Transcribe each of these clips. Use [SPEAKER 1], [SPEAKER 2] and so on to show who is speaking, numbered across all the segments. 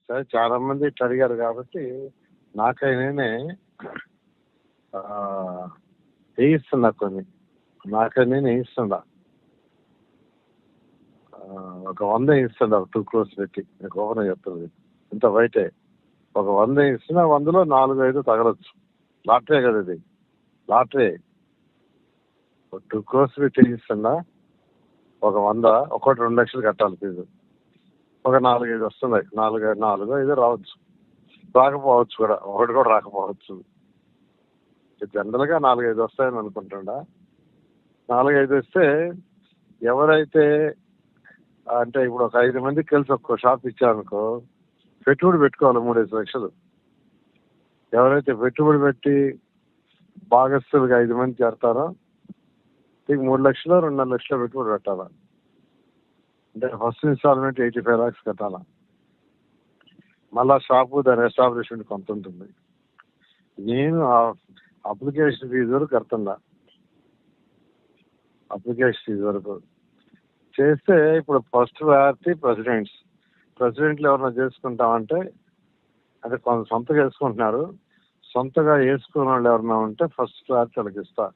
[SPEAKER 1] సరే చాలా మంది ఇట్లా అడిగారు కాబట్టి నాకై నేనే వేయిస్తున్నా కొన్ని. నాకై నేను వేయిస్తున్నా. ఒక 100 వేయిస్తున్నా 2 crores పెట్టి. మీకు ఓపెన్ చెప్తుంది ఇంత బయటే. ఒక 100 వేయిస్తున్నా, 100లో 4-5 తగలొచ్చు. లాటరీ కదా ఇది, లాటరీ. 2 crores పెట్టి వేయిస్తున్నా. ఒక 100 ఒక్కోటి 2 లక్షలు కట్టాలి ఫీజు. ఒక 4-5 వస్తున్నాయి. 4-5 రావచ్చు, రాకపోవచ్చు కూడా. ఒకటి కూడా రాకపోవచ్చు. జనరల్గా 4-5 వస్తాయని అనుకుంటుండా. 4-5 వస్తే ఎవరైతే అంటే ఇప్పుడు ఒక 5 మందికి కలిసి ఒక్కో షాప్ ఇచ్చారనుకో, పెట్టుబడి పెట్టుకోవాలి 3-5 లక్షలు. ఎవరైతే పెట్టుబడి పెట్టి భాగస్తులుగా 5 మంది చేరతారో మీకు 3 లక్షలు 2.5 లక్షలు పెట్టుబడి పెట్టాలా. అంటే ఫస్ట్ ఇన్స్టాల్మెంట్ 85 lakhs కట్టాలా. మళ్ళా షాపు దాని ఎస్టాబ్లిష్మెంట్ కొంత ఉంటుంది. నేను అప్లికేషన్ ఫీజు వరకు కడుతున్నా. అప్లికేషన్ ఫీజు వరకు చేస్తే ఇప్పుడు ఫస్ట్ ప్రయారిటీ ప్రెసిడెంట్లు ఎవరైనా చేసుకుంటామంటే, అంటే కొంత సొంతగా వేసుకుంటున్నారు. సొంతగా వేసుకున్న వాళ్ళు ఎవరైనా ఉంటే ఫస్ట్ ప్రయారిటీ వాళ్ళకి ఇస్తా.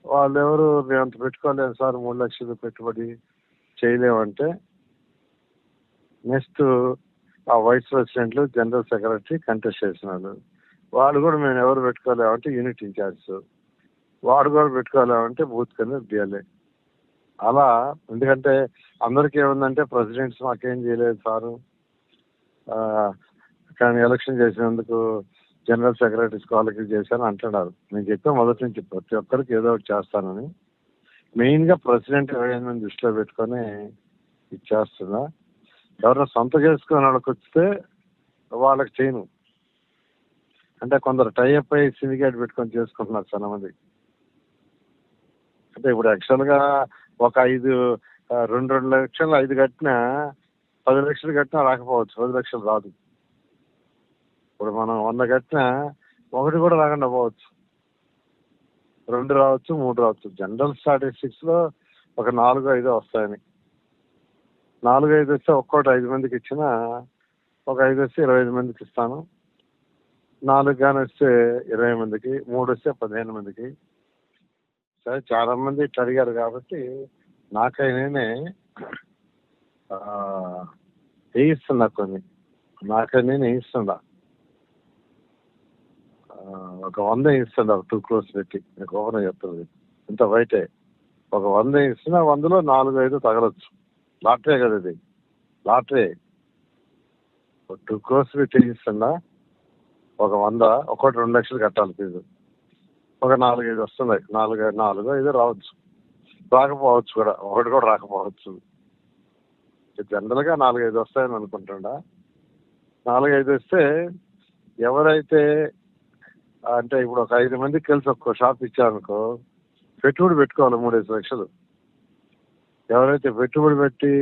[SPEAKER 1] వాళ్ళు ఎవరు మేము అంత పెట్టుకోలేము సార్, 3 లక్షలు పెట్టుబడి చేయలేమంటే నెక్స్ట్ ఆ వైస్ ప్రెసిడెంట్లు, జనరల్ సెక్రటరీ కంటెస్ట్ చేసినారు. వాళ్ళు కూడా మేము ఎవరు పెట్టుకోలేమంటే యూనిట్ ఇన్ఛార్జ్, వాడు కూడా పెట్టుకోలేమంటే బూత్ కింద డిఎల్ఏ. అలా. ఎందుకంటే అందరికీ ఏముందంటే ప్రెసిడెంట్స్ మాకేం చేయలేదు సారు, కానీ ఎలక్షన్ చేసినందుకు జనరల్ సెక్రటరీస్ వాళ్ళకి చేశాను అంటున్నారు. నేను చెప్పే మొదటి నుంచి ప్రతి ఒక్కరికి ఏదో ఒకటి చేస్తానని. మెయిన్గా ప్రెసిడెంట్ 25 మంది దృష్టిలో పెట్టుకొని ఇచ్చేస్తున్నా. ఎవరైనా సొంత చేసుకుని వాళ్ళకి వస్తే వాళ్ళకి చేయను. అంటే కొందరు టైఅప్ అయ్యి సిండికేట్ పెట్టుకొని చేసుకుంటున్నారు చాలా మంది. అంటే ఇప్పుడు యాక్చువల్గా ఒక 2 లక్షలు 5 కట్టినా 10 లక్షలు కట్టినా రాకపోవచ్చు, 10 లక్షలు రాదు. ఇప్పుడు మనం 100 కట్టినా ఒకటి కూడా రాకుండా పోవచ్చు, 2 రావచ్చు, 3 రావచ్చు. జనరల్ స్టాటిస్టిక్స్లో ఒక 4-5 వస్తాయని. 4-5 వస్తే ఒక్కోటి 5 మందికి ఇచ్చినా, ఒక 5 వస్తే 25 మందికి ఇస్తాను. 4 కానీ వస్తే 20 మందికి, 3 వస్తే 15 మందికి. సరే చాలా మంది ఇట్లా అడిగారు కాబట్టి నాకై నేనే వేయిస్తున్నా కొన్ని. నాకై నేను వేయిస్తున్నా. ఒక 100 వేయిస్తున్నా 2 crores పెట్టి. మీకు ఓపెన్ చెప్తుంది ఇంత బయటే. ఒక 100 వేయిస్తున్నా, 100లో 4-5 తగలొచ్చు. లాటరీ కదా ఇది, లాటరీ. 2 crores పెట్టి వేయిస్తున్నా. ఒక 100 ఒక్కోటి 2 లక్షలు కట్టాలి ఫీజు. ఒక 4-5 వస్తున్నాయి. 4-5 రావచ్చు, రాకపోవచ్చు కూడా. ఒకటి కూడా రాకపోవచ్చు. జనరల్గా 4-5 వస్తాయని అనుకుంటుండా. 4-5 వస్తే ఎవరైతే అంటే ఇప్పుడు ఒక 5 మందికి కలిసి ఒక్కో షాప్ ఇచ్చారనుకో, పెట్టుబడి పెట్టుకోవాలి 3-5 లక్షలు. ఎవరైతే పెట్టుబడి పెట్టి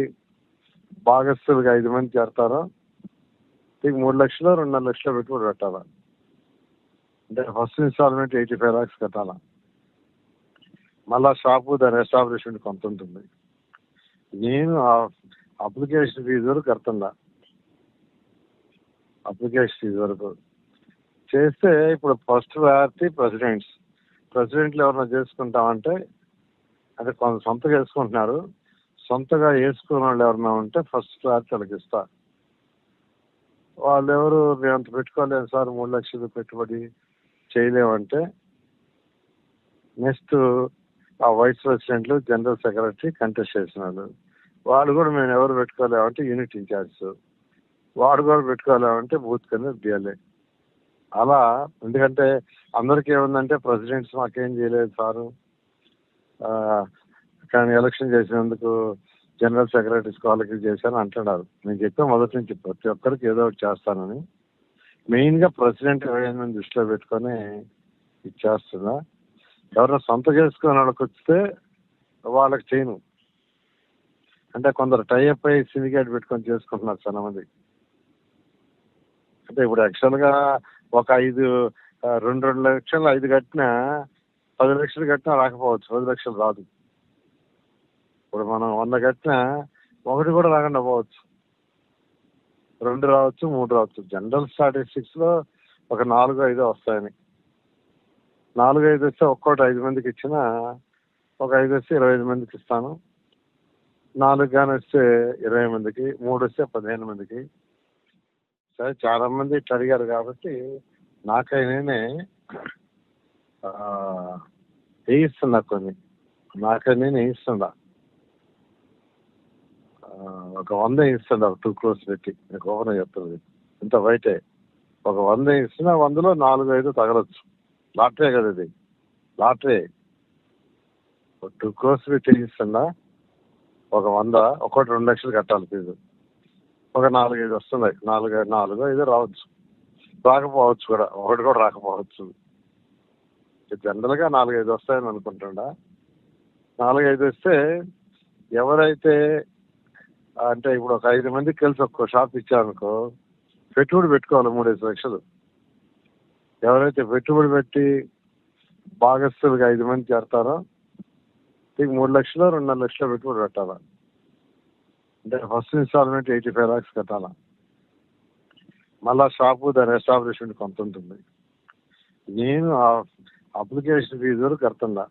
[SPEAKER 1] భాగస్తులుగా 5 మంది చేరతారో మీకు 3 లక్షలు 2.5 లక్షలు పెట్టుబడి పెట్టాలా. అంటే ఫస్ట్ ఇన్స్టాల్మెంట్ 85 lakhs కట్టాలా. మళ్ళా షాపు దాని ఎస్టాబ్లిష్మెంట్ కొంత ఉంటుంది. నేను అప్లికేషన్ ఫీజు వరకు కడుతున్నా. అప్లికేషన్ ఫీజు వరకు చేస్తే ఇప్పుడు ఫస్ట్ ప్రయారిటీ ప్రెసిడెంట్లు ఎవరైనా చేసుకుంటామంటే, అంటే కొంత సొంతగా వేసుకుంటున్నారు. సొంతగా వేసుకున్న వాళ్ళు ఎవరైనా ఉంటే ఫస్ట్ ప్రయారిటీ వాళ్ళకి ఇస్తా. వాళ్ళు ఎవరు మేము అంత పెట్టుకోలేము సార్, 3 లక్షలు పెట్టుబడి చేయలేమంటే నెక్స్ట్ ఆ వైస్ ప్రెసిడెంట్లు, జనరల్ సెక్రటరీ కంటెస్ట్ చేసినారు. వాళ్ళు కూడా మేము ఎవరు పెట్టుకోలేమంటే యూనిట్ ఇన్ఛార్జ్, వాడు కూడా పెట్టుకోలేమంటే బూత్ కింద డిఎల్ఏ. అలా. ఎందుకంటే అందరికీ ఏముందంటే ప్రెసిడెంట్స్ మాకేం చేయలేదు సారు, కానీ ఎలక్షన్ చేసినందుకు జనరల్ సెక్రటరీస్ వాళ్ళకి చేశాను అంటున్నారు. నేను చెప్పే మొదటి నుంచి ప్రతి ఒక్కరికి ఏదో ఒకటి చేస్తానని. మెయిన్గా ప్రెసిడెంట్ 25 మంది దృష్టిలో పెట్టుకొని ఇచ్చేస్తున్నా. ఎవరైనా సొంత చేసుకుని వాళ్ళకి వస్తే వాళ్ళకి చేయను. అంటే కొందరు టైఅప్ అయ్యి సిండికేట్ పెట్టుకొని చేసుకుంటున్నారు చాలా మంది. అంటే ఇప్పుడు యాక్చువల్గా ఒక 2 లక్షలు 5 కట్టినా 10 లక్షలు కట్టినా రాకపోవచ్చు, 10 లక్షలు రాదు. ఇప్పుడు మనం 100 కట్టినా ఒకటి కూడా రాకుండా పోవచ్చు. 2 రావచ్చు, 3 రావచ్చు. జనరల్ స్టాటిస్టిక్స్లో ఒక 4, 5 వస్తాయని. 4, 5 వస్తే ఒక్కోటి 5 మందికి ఇచ్చినా ఒక 5 వస్తే 25 మందికి ఇస్తాను. 4 కానీ వస్తే 20 మందికి, 3 వస్తే 15 మందికి. సరే, చాలా మంది ఇట్లా అడిగారు కాబట్టి నాకై నేనే వేయిస్తున్నా కొన్ని. నాకై నేను వేయిస్తున్నా. ఒక 100 వేయిస్తున్నా 2 crores పెట్టి. మీకు ఓపెన్ చెప్తుంది ఇంత బయటే. ఒక 100 ఇస్తున్నా 100లో 4, 5 తగలొచ్చు. లాటరీ కదా ఇది, లాటరీ. 2 crores పెట్టి వేయిస్తున్నా. ఒక 100 ఒక్కోటి 2 లక్షలు కట్టాలి ఫీజు. ఒక 4, 5 వస్తున్నాయి. 4, 5 రావచ్చు, రాకపోవచ్చు కూడా. ఒకటి కూడా రాకపోవచ్చు. జనరల్గా 4, 5 వస్తాయని అనుకుంటుండా. 4, 5 వస్తే ఎవరైతే అంటే ఇప్పుడు ఒక 5 మందికి కలిసి ఒక్కో షాప్ ఇచ్చారనుకో, పెట్టుబడి పెట్టుకోవాలి 3-5 లక్షలు. ఎవరైతే పెట్టుబడి పెట్టి భాగస్తులుగా 5 మంది చేరతారో మీకు 3 లక్షలు 2.5 లక్షలు పెట్టుబడి పెట్టాలా. అంటే ఫస్ట్ ఇన్స్టాల్మెంట్ 85 lakhs కట్టాలా. మళ్ళా షాపు దాని ఎస్టాబ్లిష్మెంట్ కొంత ఉంటుంది. నేను అప్లికేషన్ ఫీజు వరకు కడుతున్నా.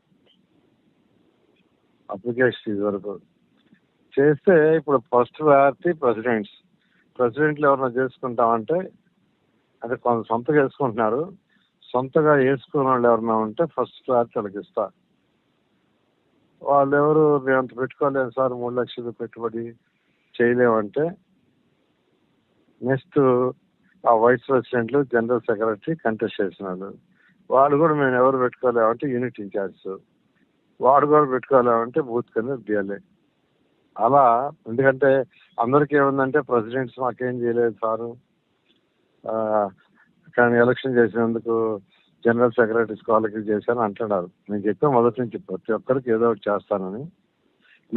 [SPEAKER 1] అప్లికేషన్ ఫీజు వరకు చేస్తే ఇప్పుడు ఫస్ట్ ప్రయారిటీ ప్రెసిడెంట్లు ఎవరైనా చేసుకుంటామంటే, అంటే కొంత సొంతగా వేసుకుంటున్నారు. సొంతగా వేసుకున్న వాళ్ళు ఎవరైనా ఉంటే ఫస్ట్ ప్రయారిటీ వాళ్ళకి ఇస్తా. వాళ్ళు ఎవరు మేము అంత పెట్టుకోలేము సార్, 3 లక్షలు పెట్టుబడి చేయలేమంటే నెక్స్ట్ ఆ వైస్ ప్రెసిడెంట్లు, జనరల్ సెక్రటరీ కంటెస్ట్ చేసినాడు. వాళ్ళు కూడా మేము ఎవరు పెట్టుకోలేమంటే యూనిట్ ఇన్ఛార్జ్. వాడు కూడా పెట్టుకోలేమంటే బూత్ కింద బిఎల్ఏ. అలా. ఎందుకంటే అందరికీ ఏముందంటే ప్రెసిడెంట్స్ మాకేం చేయలేదు సారు, కానీ ఎలక్షన్ చేసినందుకు జనరల్ సెక్రటరీస్ వాళ్ళకి చేశాను అంటున్నారు. నేను చెప్పే మొదటి నుంచి ప్రతి ఒక్కరికి ఏదో ఒకటి చేస్తానని.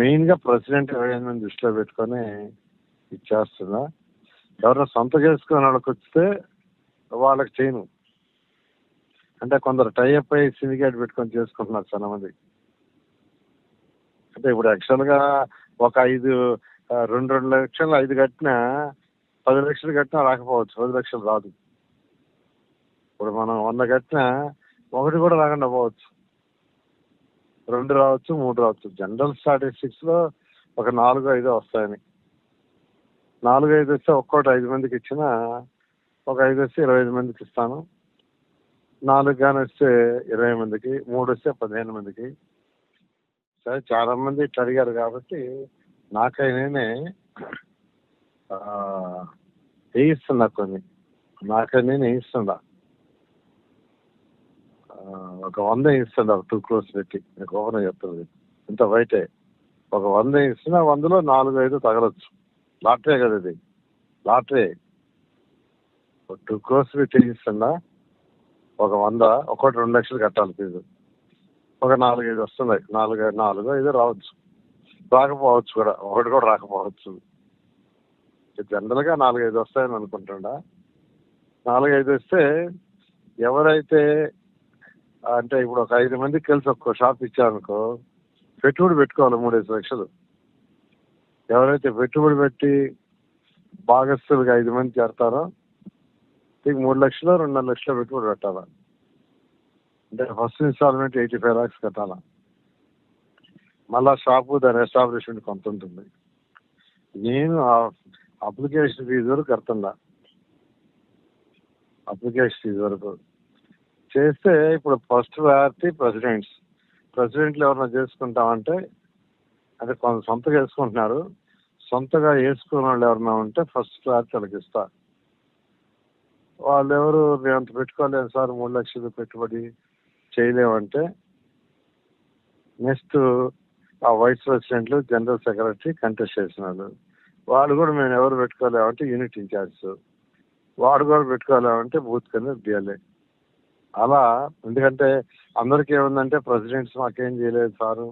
[SPEAKER 1] మెయిన్గా ప్రెసిడెంట్ 25 మంది దృష్టిలో పెట్టుకొని ఇచ్చేస్తున్నా. ఎవరైనా సొంత చేసుకుని వాళ్ళకి వస్తే వాళ్ళకి చేయను. అంటే కొందరు టైఅప్ అయ్యి సిండికేట్ పెట్టుకొని చేసుకుంటున్నారు చాలా మంది. అంటే ఇప్పుడు యాక్చువల్గా ఒక 2 లక్షలు 5 కట్టినా 10 లక్షలు కట్టినా రాకపోవచ్చు, 10 లక్షలు రాదు. ఇప్పుడు మనం 100 కట్టినా ఒకటి కూడా రాకుండా పోవచ్చు. 2 రావచ్చు, 3 రావచ్చు. జనరల్ స్టాటిస్టిక్స్లో ఒక 4, 5 వస్తాయని. 4, 5 వస్తే ఒక్కోటి 5 మందికి ఇచ్చినా ఒక 5 వస్తే 25 మందికి ఇస్తాను. 4 కానీ వస్తే 20 మందికి, 3 వస్తే 15 మందికి. సరే, చాలా మంది ఇట్లా అడిగారు కాబట్టి నాకై నేనే వేయిస్తున్నా కొన్ని. నాకై నేను వేయిస్తున్నా. ఒక 100 వేయిస్తున్నా 2 crores పెట్టి. మీకు ఓపెన్ చెప్తుంది ఇంత బయటే. ఒక 100 ఇస్తున్నా 100లో 4, 5 తగలొచ్చు. లాటరీ కదా ఇది, లాటరీ. 2 crores పెట్టి ఇస్తున్నా. ఒక 100 ఒక్కోటి 2 లక్షలు కట్టాలి ఫీజు. ఒక 4, 5 వస్తున్నాయి. 4, 5 రావచ్చు, రాకపోవచ్చు కూడా. ఒకటి కూడా రాకపోవచ్చు. జనరల్గా 4, 5 వస్తాయని అనుకుంటుండా. 4, 5 వస్తే ఎవరైతే అంటే ఇప్పుడు ఒక 5 మందికి కలిసి ఒక్కో షాప్ ఇచ్చారనుకో, పెట్టుబడి పెట్టుకోవాలి 3-5 లక్షలు. ఎవరైతే పెట్టుబడి పెట్టి భాగస్తులుగా 5 మంది చేరతారో మీకు 3 లక్షలు 2.5 లక్షలు పెట్టుబడి పెట్టాలా. అంటే ఫస్ట్ ఇన్స్టాల్మెంట్ 85 lakhs కట్టాలా. మళ్ళా షాపు దాని ఎస్టాబ్లిష్మెంట్ కొంత ఉంటుంది. నేను అప్లికేషన్ ఫీజు వరకు కడుతున్నా. అప్లికేషన్ ఫీజు వరకు చేస్తే ఇప్పుడు ఫస్ట్ ప్రయారిటీ ప్రెసిడెంట్లు ఎవరైనా చేసుకుంటామంటే, అంటే కొంత సొంతగా వేసుకుంటున్నారు. సొంతగా వేసుకున్న వాళ్ళు ఎవరైనా ఉంటే ఫస్ట్ ప్రయారిటీ వాళ్ళకి ఇస్తా. వాళ్ళు ఎవరు మేము అంత పెట్టుకోలేము సార్, 3 లక్షలు పెట్టుబడి చేయలేమంటే నెక్స్ట్ ఆ వైస్ ప్రెసిడెంట్లు, జనరల్ సెక్రటరీ కంటెస్ట్ చేసినాడు. వాళ్ళు కూడా మేము ఎవరు పెట్టుకోలేమంటే యూనిట్ ఇన్ఛార్జ్. వాడు కూడా పెట్టుకోలేమంటే బూత్ కింద బిఎల్ఏ. అలా. ఎందుకంటే అందరికీ ఏముందంటే ప్రెసిడెంట్స్ మాకేం చేయలేదు సారు,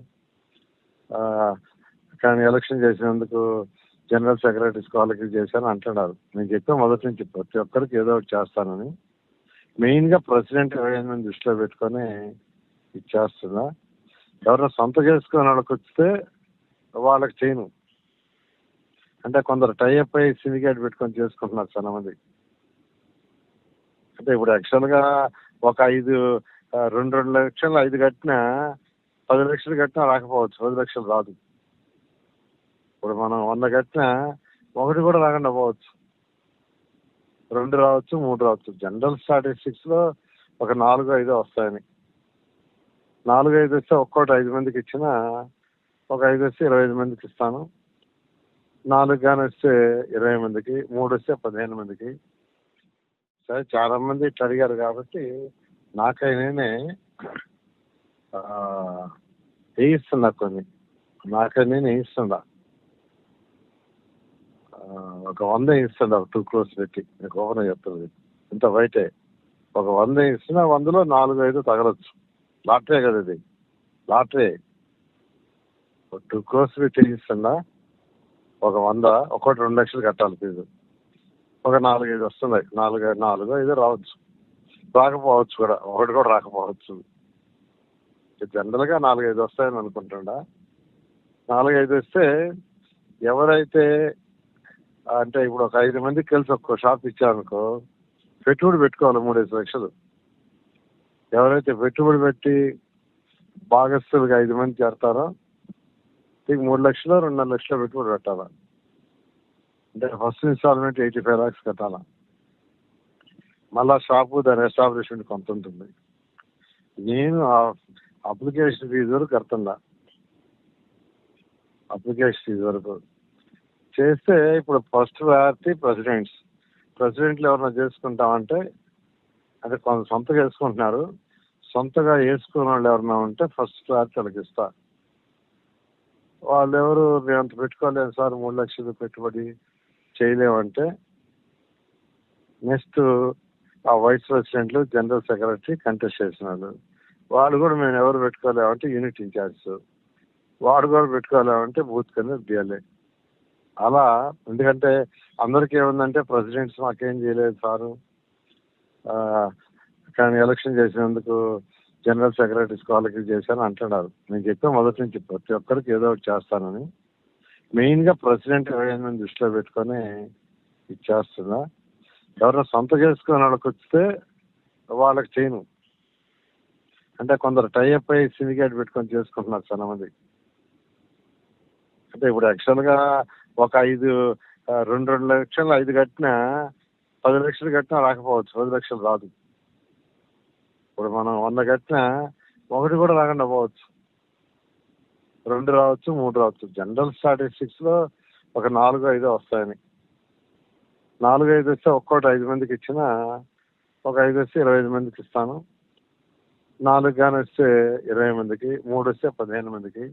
[SPEAKER 1] కానీ ఎలక్షన్ చేసినందుకు జనరల్ సెక్రటరీస్ వాళ్ళకి చేశాను అంటున్నారు. నేను చెప్పే మొదటి నుంచి ప్రతి ఒక్కరికి ఏదో ఒకటి చేస్తానని. మెయిన్గా ప్రెసిడెంట్ 25 మంది దృష్టిలో పెట్టుకొని ఇచ్చేస్తున్నా. ఎవరైనా సొంత చేసుకుని వాళ్ళకి వస్తే వాళ్ళకి చేయను. అంటే కొందరు టైఅప్ అయ్యి సిండికేట్ పెట్టుకొని చేసుకుంటున్నారు చాలా మంది. అంటే ఇప్పుడు యాక్చువల్గా ఒక 2 లక్షలు 5 కట్టినా 10 లక్షలు కట్టినా రాకపోవచ్చు, 10 లక్షలు రాదు. ఇప్పుడు మనం 100 కట్టినా ఒకటి కూడా రాకుండా పోవచ్చు, 2 రావచ్చు, 3 రావచ్చు. జనరల్ స్టాటిస్టిక్స్లో ఒక 4-5 వస్తాయని. 4-5 వస్తే ఒక్కోటి 5 మందికి ఇచ్చినా ఒక 5 వస్తే 25 మందికి ఇస్తాను, 4 కానీ వస్తే 20 మందికి, 3 వస్తే 15 మందికి. సరే చాలా మంది ఇట్లా అడిగారు కాబట్టి నాకైనా వేయిస్తున్నా కొన్ని, నాకైనా వేయిస్తున్నా. ఒక 100 వేయిస్తున్నా 2 crores పెట్టి, మీకు ఓపెన్ చెప్తుంది ఇంత బయటే. ఒక 100 ఇస్తున్నా 100లో 4-5 తగలొచ్చు. లాటరీ కదా ఇది, లాటరీ. 2 crores పెట్టి ఇస్తున్నా, ఒక 100 ఒక్కోటి 2 లక్షలు కట్టాలి ఫీజు. ఒక 4-5 వస్తున్నాయి, 4-5 రావచ్చు, రాకపోవచ్చు కూడా, ఒకటి కూడా రాకపోవచ్చు. జనరల్గా 4-5 వస్తాయని అనుకుంటుండా. 4-5 వస్తే ఎవరైతే అంటే ఇప్పుడు ఒక 5 మందికి కలిసి ఒక్కో షాప్ ఇచ్చారనుకో, పెట్టుబడి పెట్టుకోవాలి 3-5 లక్షలు. ఎవరైతే పెట్టుబడి పెట్టి భాగస్తులుగా 5 మంది చేరతారో మీకు 3 లక్షలు 2.5 లక్షలు పెట్టుబడి పెట్టాలా. అంటే ఫస్ట్ ఇన్స్టాల్మెంట్ 85 lakhs కట్టాలా. మళ్ళా షాపు దాని ఎస్టాబ్లిష్మెంట్ కొంత ఉంటుంది. నేను అప్లికేషన్ ఫీజు వరకు కడుతున్నా, అప్లికేషన్ ఫీజు వరకు చేస్తే. ఇప్పుడు ఫస్ట్ ప్రయారిటీ ప్రెసిడెంట్లు ఎవరైనా చేసుకుంటామంటే, అంటే కొంత సొంతగా వేసుకుంటున్నారు, సొంతగా వేసుకున్న వాళ్ళు ఎవరైనా ఉంటే ఫస్ట్ ప్రయారిటీ వాళ్ళకి ఇస్తా. వాళ్ళు ఎవరు మేము అంత పెట్టుకోలేము సార్, 3 లక్షలు పెట్టుబడి చేయలేమంటే నెక్స్ట్ ఆ వైస్ ప్రెసిడెంట్లు, జనరల్ సెక్రటరీ కంటెస్ట్ చేసిన వాళ్ళు కూడా మేము ఎవరు పెట్టుకోలేమంటే యూనిట్ ఇన్ఛార్జ్, వాడు కూడా పెట్టుకోలేమంటే బూత్ కింద బిఎల్ఏ. అలా. ఎందుకంటే అందరికీ ఏముందంటే ప్రెసిడెంట్స్ మాకేం చేయలేదు సారు, కానీ ఎలక్షన్ చేసినందుకు జనరల్ సెక్రటరీస్ వాళ్ళకి చేశాను అంటున్నారు. నేను చెప్పే మొదటి నుంచి ప్రతి ఒక్కరికి ఏదో ఒకటి చేస్తానని. మెయిన్గా ప్రెసిడెంట్ 25 మంది దృష్టిలో పెట్టుకొని ఇచ్చేస్తున్నా. ఎవరైనా సొంత చేసుకుని వాళ్ళకి వస్తే వాళ్ళకి చేయను. అంటే కొందరు టైఅప్ అయ్యి సిండికేట్ పెట్టుకొని చేసుకుంటున్నారు చాలా మంది. అంటే ఇప్పుడు యాక్చువల్గా ఒక 2 లక్షలు 5 కట్టినా 10 లక్షలు కట్టినా రాకపోవచ్చు, 10 లక్షలు రాదు. ఇప్పుడు మనం 100 కట్టినా ఒకటి కూడా రాకుండా పోవచ్చు, 2 రావచ్చు, 3 రావచ్చు. జనరల్ స్టాటిస్టిక్స్లో ఒక 4-5 వస్తాయని. 4-5 వస్తే ఒక్కోటి 5 మందికి ఇచ్చినా ఒక 5 వస్తే 25 మందికి ఇస్తాను, 4 కానీ వస్తే 20 మందికి, 3 వస్తే 15 మందికి.